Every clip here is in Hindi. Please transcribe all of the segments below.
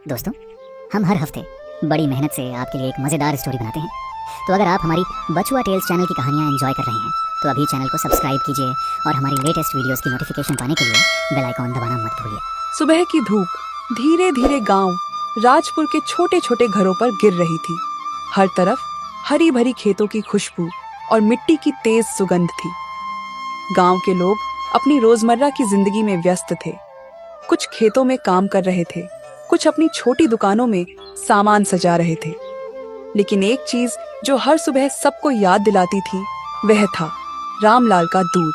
दोस्तों, हम हर हफ्ते बड़ी मेहनत से आपके लिए एक मज़ेदार स्टोरी बनाते हैं। तो अगर आप हमारी बचुआ टेल्स चैनल की कहानियाँ एंजॉय कर रहे हैं तो अभी चैनल को सब्सक्राइब कीजिए और हमारी लेटेस्ट वीडियोस की नोटिफिकेशन पाने के लिए बेल आइकॉन दबाना मत भूलिए। सुबह की धूप धीरे धीरे गांव राजपुर के छोटे छोटे घरों पर गिर रही थी। हर तरफ हरी भरी खेतों की खुशबू और मिट्टी की तेज सुगंध थी। गांव के लोग अपनी रोजमर्रा की जिंदगी में व्यस्त थे। कुछ खेतों में काम कर रहे थे, कुछ अपनी छोटी दुकानों में सामान सजा रहे थे। लेकिन एक चीज जो हर सुबह सबको याद दिलाती थी वह था रामलाल का दूध।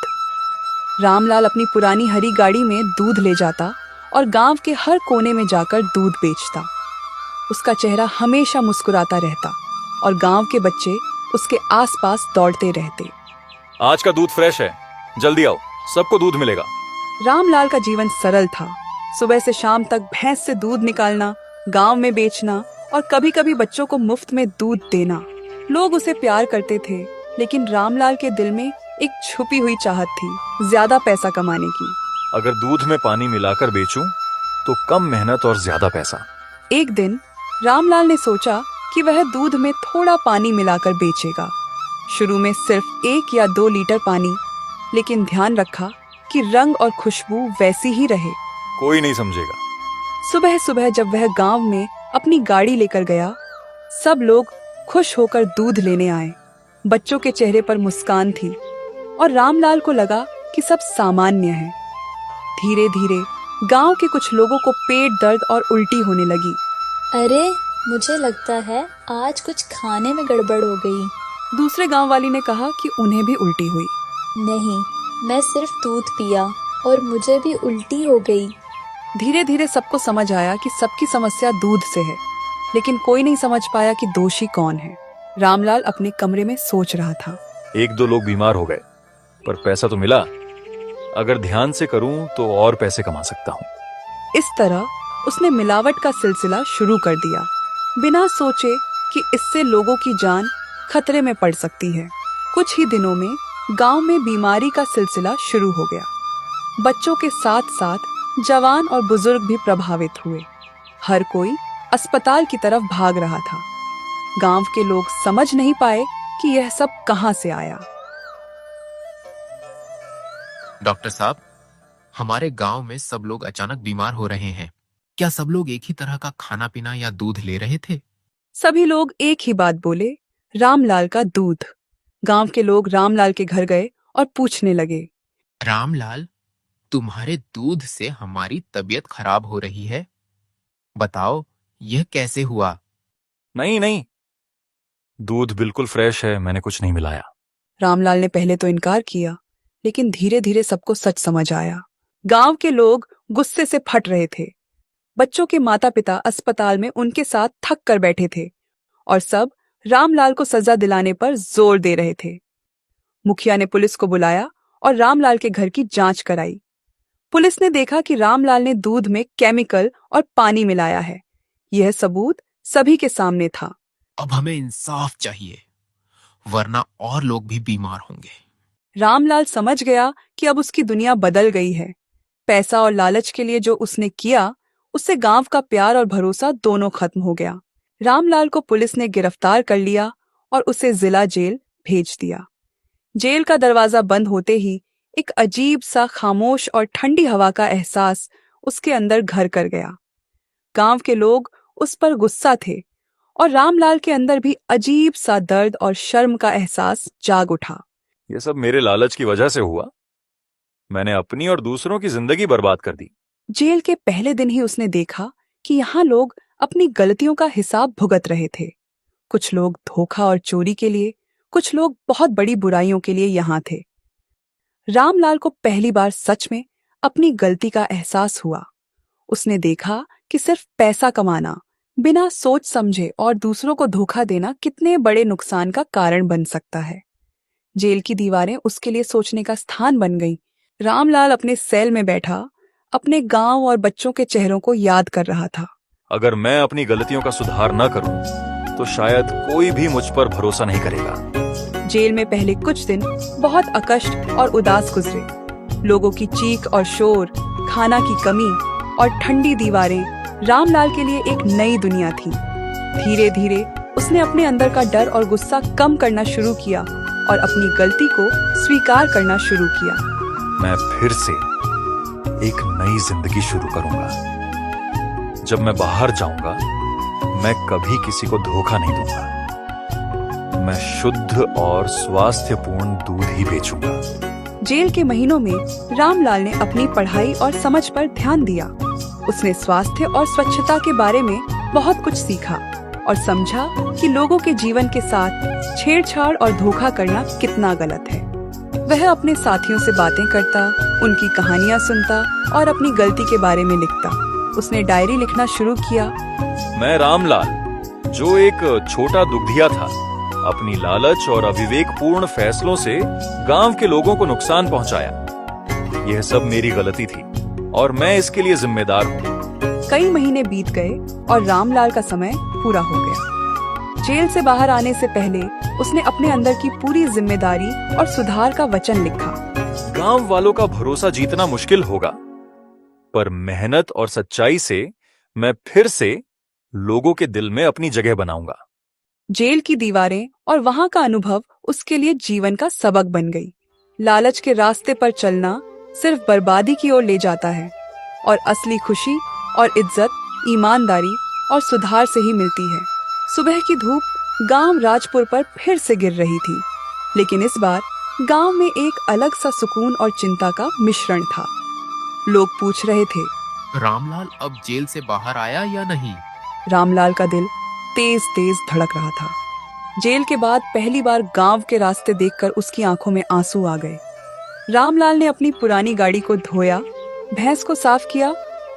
रामलाल अपनी पुरानी हरी गाड़ी में दूध ले जाता और गांव के हर कोने में जाकर दूध बेचता। उसका चेहरा हमेशा मुस्कुराता रहता और गांव के बच्चे उसके आसपास दौड़ते रहते। आज का दूध फ्रेश है, जल्दी आओ, सबको दूध मिलेगा। रामलाल का जीवन सरल था। सुबह से शाम तक भैंस से दूध निकालना, गांव में बेचना और कभी कभी बच्चों को मुफ्त में दूध देना। लोग उसे प्यार करते थे, लेकिन रामलाल के दिल में एक छुपी हुई चाहत थी, ज्यादा पैसा कमाने की। अगर दूध में पानी मिलाकर बेचूं तो कम मेहनत और ज्यादा पैसा। एक दिन रामलाल ने सोचा कि वह दूध में थोड़ा पानी मिलाकर बेचेगा। शुरू में सिर्फ 1 या 2 लीटर पानी, लेकिन ध्यान रखा कि रंग और खुशबू वैसी ही रहे। कोई नहीं समझेगा। सुबह सुबह जब वह गांव में अपनी गाड़ी लेकर गया, सब लोग खुश होकर दूध लेने आए। बच्चों के चेहरे पर मुस्कान थी और रामलाल को लगा कि सब सामान्य है। धीरे धीरे गांव के कुछ लोगों को पेट दर्द और उल्टी होने लगी। अरे, मुझे लगता है आज कुछ खाने में गड़बड़ हो गई। दूसरे गांव वाली ने कहा कि उन्हें भी उल्टी हुई। नहीं, मैं सिर्फ दूध पिया और मुझे भी उल्टी हो गई। धीरे धीरे सबको समझ आया कि सबकी समस्या दूध से है, लेकिन कोई नहीं समझ पाया कि दोषी कौन है। रामलाल अपने कमरे में सोच रहा था। 1-2 लोग बीमार हो गए, पर पैसा तो मिला। अगर ध्यान से करूं तो और पैसे कमा सकता हूं। इस तरह उसने मिलावट का सिलसिला शुरू कर दिया, बिना सोचे कि इससे लोगों की जान खतरे में पड़ सकती है। कुछ ही दिनों में गांव में बीमारी का सिलसिला शुरू हो गया। बच्चों के साथ साथ जवान और बुजुर्ग भी प्रभावित हुए। हर कोई अस्पताल की तरफ भाग रहा था। गांव के लोग समझ नहीं पाए कि यह सब कहां से आया। डॉक्टर साहब, हमारे गांव में सब लोग अचानक बीमार हो रहे हैं। क्या सब लोग एक ही तरह का खाना पीना या दूध ले रहे थे? सभी लोग एक ही बात बोले, रामलाल का दूध। गांव के लोग रामलाल के घर गए और पूछने लगे, रामलाल, तुम्हारे दूध से हमारी तबीयत खराब हो रही है। बताओ, यह कैसे हुआ? नहीं, दूध बिल्कुल फ्रेश है, मैंने कुछ नहीं मिलाया। रामलाल ने पहले तो इनकार किया, लेकिन धीरे धीरे सबको सच समझ आया। गांव के लोग गुस्से से फट रहे थे। बच्चों के माता पिता अस्पताल में उनके साथ थक कर बैठे थे और सब रामलाल को सजा दिलाने पर जोर दे रहे थे। मुखिया ने पुलिस को बुलाया और रामलाल के घर की जांच कराई। पुलिस ने देखा कि रामलाल ने दूध में केमिकल और पानी मिलाया है। यह सबूत सभी के सामने था। अब हमें इंसाफ चाहिए, वरना और लोग भी बीमार होंगे। रामलाल समझ गया कि अब उसकी दुनिया बदल गई है। पैसा और लालच के लिए जो उसने किया, उससे गांव का प्यार और भरोसा दोनों खत्म हो गया। रामलाल को पुलिस ने गिरफ्तार कर लिया और उसे जिला जेल भेज दिया। जेल का दरवाजा बंद होते ही एक अजीब सा खामोश और ठंडी हवा का एहसास उसके अंदर घर कर गया। गांव के लोग उस पर गुस्सा थे और रामलाल के अंदर भी अजीब सा दर्द और शर्म का एहसास जाग उठा। ये सब मेरे लालच की वजह से हुआ। मैंने अपनी और दूसरों की जिंदगी बर्बाद कर दी। जेल के पहले दिन ही उसने देखा कि यहाँ लोग अपनी गलतियों का हिसाब भुगत रहे थे। कुछ लोग धोखा और चोरी के लिए, कुछ लोग बहुत बड़ी बुराइयों के लिए यहाँ थे। रामलाल को पहली बार सच में अपनी गलती का एहसास हुआ। उसने देखा कि सिर्फ पैसा कमाना, बिना सोच समझे और दूसरों को धोखा देना कितने बड़े नुकसान का कारण बन सकता है। जेल की दीवारें उसके लिए सोचने का स्थान बन गईं। रामलाल अपने सेल में बैठा अपने गांव और बच्चों के चेहरों को याद कर रहा था। अगर मैं अपनी गलतियों का सुधार न करूं तो शायद कोई भी मुझ पर भरोसा नहीं करेगा। जेल में पहले कुछ दिन बहुत अकष्ट और उदास गुजरे। लोगों की चीख और शोर, खाना की कमी और ठंडी दीवारें रामलाल के लिए एक नई दुनिया थी। धीरे धीरे उसने अपने अंदर का डर और गुस्सा कम करना शुरू किया और अपनी गलती को स्वीकार करना शुरू किया। मैं फिर से एक नई जिंदगी शुरू करूंगा। जब मैं बाहर जाऊंगा, मैं कभी किसी को धोखा नहीं दूंगा। मैं शुद्ध और स्वास्थ्यपूर्ण दूध ही बेचूंगा। जेल के महीनों में रामलाल ने अपनी पढ़ाई और समझ पर ध्यान दिया। उसने स्वास्थ्य और स्वच्छता के बारे में बहुत कुछ सीखा और समझा कि लोगों के जीवन के साथ छेड़छाड़ और धोखा करना कितना गलत है। वह अपने साथियों से बातें करता, उनकी कहानियां सुनता और अपनी गलती के बारे में लिखता। उसने डायरी लिखना शुरू किया। मैं रामलाल, जो एक छोटा दुग्धिया था, अपनी लालच और अविवेकपूर्ण फैसलों से गांव के लोगों को नुकसान पहुंचाया। यह सब मेरी गलती थी और मैं इसके लिए जिम्मेदार हूँ। कई महीने बीत गए और रामलाल का समय पूरा हो गया। जेल से बाहर आने से पहले उसने अपने अंदर की पूरी जिम्मेदारी और सुधार का वचन लिखा। गांव वालों का भरोसा जीतना मुश्किल होगा, पर मेहनत और सच्चाई से मैं फिर से लोगों के दिल में अपनी जगह बनाऊंगा। जेल की दीवारें और वहां का अनुभव उसके लिए जीवन का सबक बन गई। लालच के रास्ते पर चलना सिर्फ बर्बादी की ओर ले जाता है और असली खुशी और इज्जत ईमानदारी और सुधार से ही मिलती है। सुबह की धूप गांव राजपुर पर फिर से गिर रही थी, लेकिन इस बार गांव में एक अलग सा सुकून और चिंता का मिश्रण था। लोग पूछ रहे थे, रामलाल अब जेल से बाहर आया या नहीं? रामलाल का दिल तेज तेज धड़क रहा था। जेल के बाद पहली बार गांव के रास्ते देखकर उसकी आंखों में आंसू आ गए। रामलाल ने अपनी पुरानी गाड़ी को धोया, भैंस को साफ किया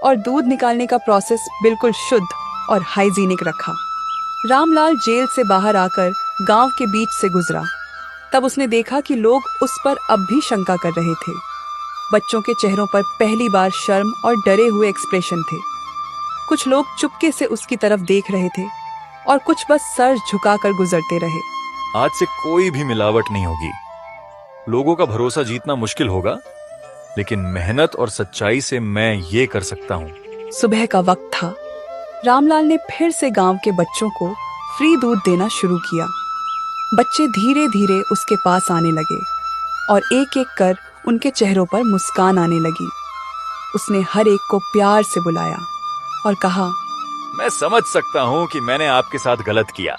और दूध निकालने का प्रोसेस बिल्कुल शुद्ध और हाइजीनिक रखा। रामलाल जेल से बाहर आकर गांव के बीच से गुजरा। तब उसने देखा कि लोग उस पर अब भी शंका कर रहे थे। बच्चों के चेहरों पर पहली बार शर्म और डरे हुए एक्सप्रेशन थे। कुछ लोग चुपके से उसकी तरफ देख रहे थे और कुछ बस सर झुकाकर गुजरते रहे। आज से कोई भी मिलावट नहीं होगी। लोगों का भरोसा जीतना मुश्किल होगा, लेकिन मेहनत और सच्चाई से मैं ये कर सकता हूँ। सुबह का वक्त था। रामलाल ने फिर से गांव के बच्चों को फ्री दूध देना शुरू किया। बच्चे धीरे धीरे उसके पास आने लगे और एक एक कर उनके चेहरों पर मुस्कान आने लगी। उसने हर एक को प्यार से बुलाया और कहा, मैं समझ सकता हूँ कि मैंने आपके साथ गलत किया।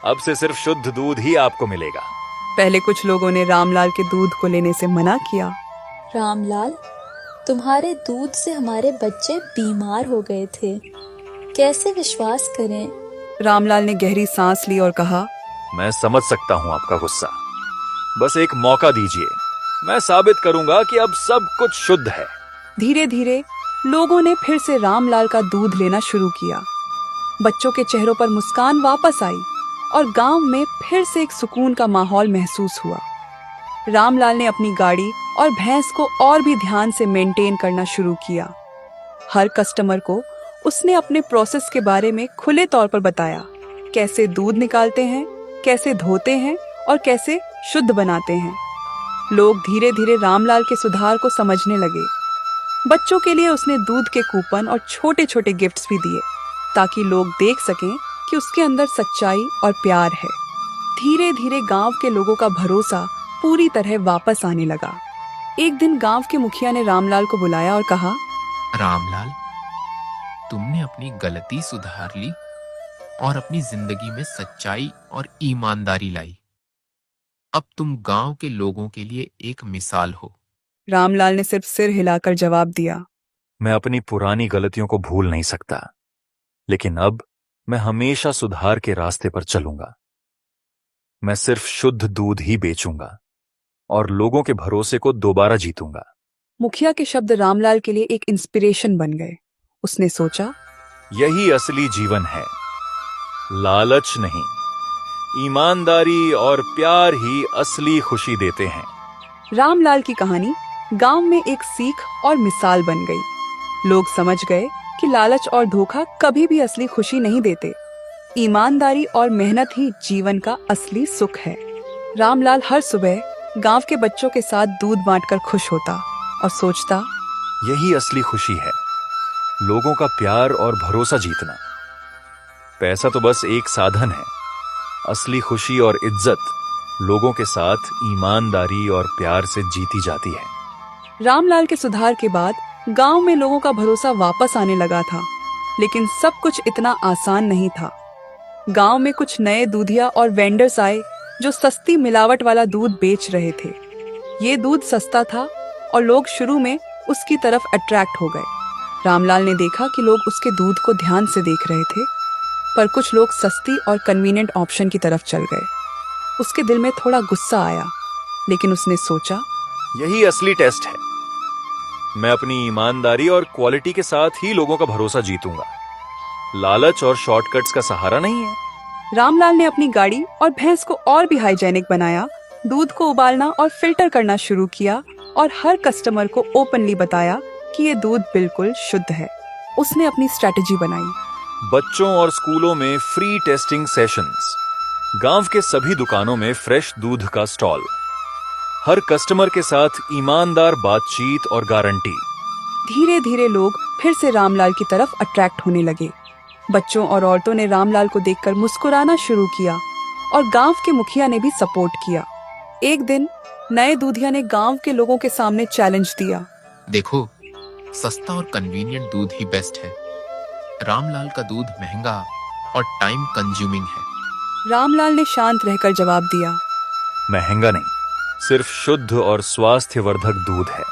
अब से सिर्फ शुद्ध दूध ही आपको मिलेगा। पहले कुछ लोगों ने रामलाल के दूध को लेने से मना किया। रामलाल, तुम्हारे दूध से हमारे बच्चे बीमार हो गए थे, कैसे विश्वास करें? रामलाल ने गहरी सांस ली और कहा, मैं समझ सकता हूँ आपका गुस्सा। बस एक मौका दीजिए, मैं साबित करूंगा कि अब सब कुछ शुद्ध है। धीरे धीरे लोगों ने फिर से रामलाल का दूध लेना शुरू किया। बच्चों के चेहरों पर मुस्कान वापस आई और गांव में फिर से एक सुकून का माहौल महसूस हुआ। रामलाल ने अपनी गाड़ी और भैंस को और भी ध्यान से मेंटेन करना शुरू किया। हर कस्टमर को उसने अपने प्रोसेस के बारे में खुले तौर पर बताया, कैसे दूध निकालते हैं, कैसे धोते हैं और कैसे शुद्ध बनाते हैं। लोग धीरे धीरे रामलाल के सुधार को समझने लगे। बच्चों के लिए उसने दूध के कूपन और छोटे छोटे गिफ्ट्स भी दिए, ताकि लोग देख सकें कि उसके अंदर सच्चाई और प्यार है। धीरे धीरे गांव के लोगों का भरोसा पूरी तरह वापस आने लगा। एक दिन गांव के मुखिया ने रामलाल को बुलाया और कहा, रामलाल, तुमने अपनी गलती सुधार ली और अपनी जिंदगी में सच्चाई और ईमानदारी लाई। अब तुम गांव के लोगों के लिए एक मिसाल हो। रामलाल ने सिर्फ सिर हिलाकर जवाब दिया, मैं अपनी पुरानी गलतियों को भूल नहीं सकता, लेकिन अब मैं हमेशा सुधार के रास्ते पर चलूंगा। मैं सिर्फ शुद्ध दूध ही बेचूंगा और लोगों के भरोसे को दोबारा जीतूंगा। मुखिया के शब्द रामलाल के लिए एक इंस्पिरेशन बन गए। उसने सोचा, यही असली जीवन है, लालच नहीं, ईमानदारी और प्यार ही असली खुशी देते हैं। रामलाल की कहानी गांव में एक सीख और मिसाल बन गई। लोग समझ गए कि लालच और धोखा कभी भी असली खुशी नहीं देते। ईमानदारी और मेहनत ही जीवन का असली सुख है। रामलाल हर सुबह गांव के बच्चों के साथ दूध बांटकर खुश होता और सोचता, यही असली खुशी है, लोगों का प्यार और भरोसा जीतना। पैसा तो बस एक साधन है, असली खुशी और इज्जत लोगों के साथ ईमानदारी और प्यार से जीती जाती है। रामलाल के सुधार के बाद गांव में लोगों का भरोसा वापस आने लगा था, लेकिन सब कुछ इतना आसान नहीं था। गांव में कुछ नए दूधिया और वेंडर्स आए जो सस्ती मिलावट वाला दूध बेच रहे थे। ये दूध सस्ता था और लोग शुरू में उसकी तरफ अट्रैक्ट हो गए। रामलाल ने देखा कि लोग उसके दूध को ध्यान से देख रहे थे, पर कुछ लोग सस्ती और कन्वीनियंट ऑप्शन की तरफ चल गए। उसके दिल में थोड़ा गुस्सा आया, लेकिन उसने सोचा, यही असली टेस्ट है। मैं अपनी ईमानदारी और क्वालिटी के साथ ही लोगों का भरोसा जीतूंगा। लालच और शॉर्टकट्स का सहारा नहीं है। रामलाल ने अपनी गाड़ी और भैंस को और भी हाइजेनिक बनाया, दूध को उबालना और फिल्टर करना शुरू किया और हर कस्टमर को ओपनली बताया कि ये दूध बिल्कुल शुद्ध है। उसने अपनी स्ट्रैटेजी बनाई। बच्चों और स्कूलों में फ्री टेस्टिंग सेशंस, गांव के सभी दुकानों में फ्रेश दूध का स्टॉल, हर कस्टमर के साथ ईमानदार बातचीत और गारंटी। धीरे धीरे लोग फिर से रामलाल की तरफ अट्रैक्ट होने लगे। बच्चों और औरतों ने रामलाल को देखकर मुस्कुराना शुरू किया और गांव के मुखिया ने भी सपोर्ट किया। एक दिन नए दूधिया ने गांव के लोगों के सामने चैलेंज दिया। देखो, सस्ता और कन्वीनियंट दूध ही बेस्ट है। रामलाल का दूध महंगा और टाइम कंज्यूमिंग है। रामलाल ने शांत रहकर जवाब दिया, महंगा नहीं, सिर्फ शुद्ध और स्वास्थ्यवर्धक दूध है।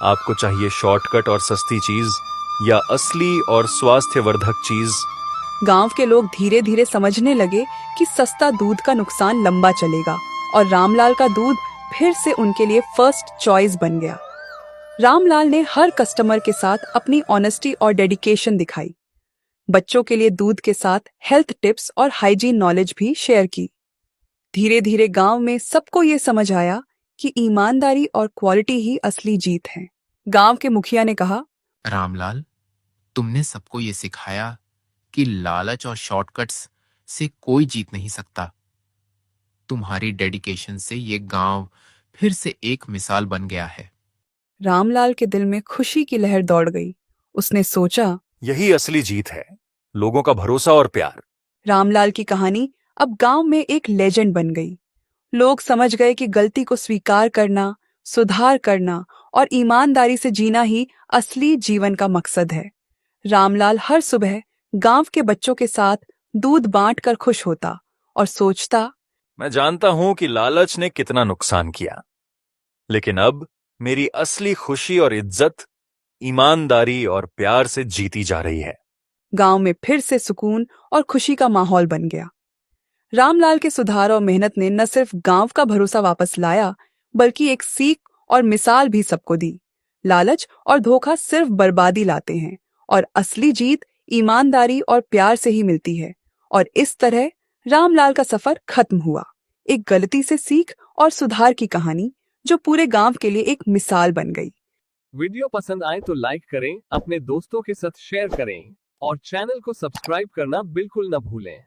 आपको चाहिए शॉर्टकट और सस्ती चीज या असली और स्वास्थ्यवर्धक चीज? गांव के लोग धीरे धीरे समझने लगे कि सस्ता दूध का नुकसान लंबा चलेगा और रामलाल का दूध फिर से उनके लिए फर्स्ट चॉइस बन गया। रामलाल ने हर कस्टमर के साथ अपनी ऑनेस्टी और डेडिकेशन दिखाई। बच्चों के लिए दूध के साथ हेल्थ टिप्स और हाइजीन नॉलेज भी शेयर की। धीरे धीरे गांव में सबको ये समझ आया कि ईमानदारी और क्वालिटी ही असली जीत है। गांव के मुखिया ने कहा, रामलाल, तुमने सबको ये सिखाया कि लालच और शॉर्टकट्स से कोई जीत नहीं सकता। तुम्हारी डेडिकेशन से ये गांव फिर से एक मिसाल बन गया है। रामलाल के दिल में खुशी की लहर दौड़ गई। उसने सोचा, यही असली जीत है, लोगों का भरोसा और प्यार। रामलाल की कहानी अब गांव में एक लेजेंड बन गई। लोग समझ गए कि गलती को स्वीकार करना, सुधार करना और ईमानदारी से जीना ही असली जीवन का मकसद है। रामलाल हर सुबह गांव के बच्चों के साथ दूध बांटकर खुश होता और सोचता, मैं जानता हूं कि लालच ने कितना नुकसान किया, लेकिन अब मेरी असली खुशी और इज्जत ईमानदारी और प्यार से जीती जा रही है। गांव में फिर से सुकून और खुशी का माहौल बन गया। रामलाल के सुधार और मेहनत ने न सिर्फ गांव का भरोसा वापस लाया, बल्कि एक सीख और मिसाल भी सबको दी। लालच और धोखा सिर्फ बर्बादी लाते हैं और असली जीत ईमानदारी और प्यार से ही मिलती है। और इस तरह रामलाल का सफर खत्म हुआ, एक गलती से सीख और सुधार की कहानी जो पूरे गांव के लिए एक मिसाल बन गई। वीडियो पसंद आए तो लाइक करें, अपने दोस्तों के साथ शेयर करें और चैनल को सब्सक्राइब करना बिल्कुल न भूलें।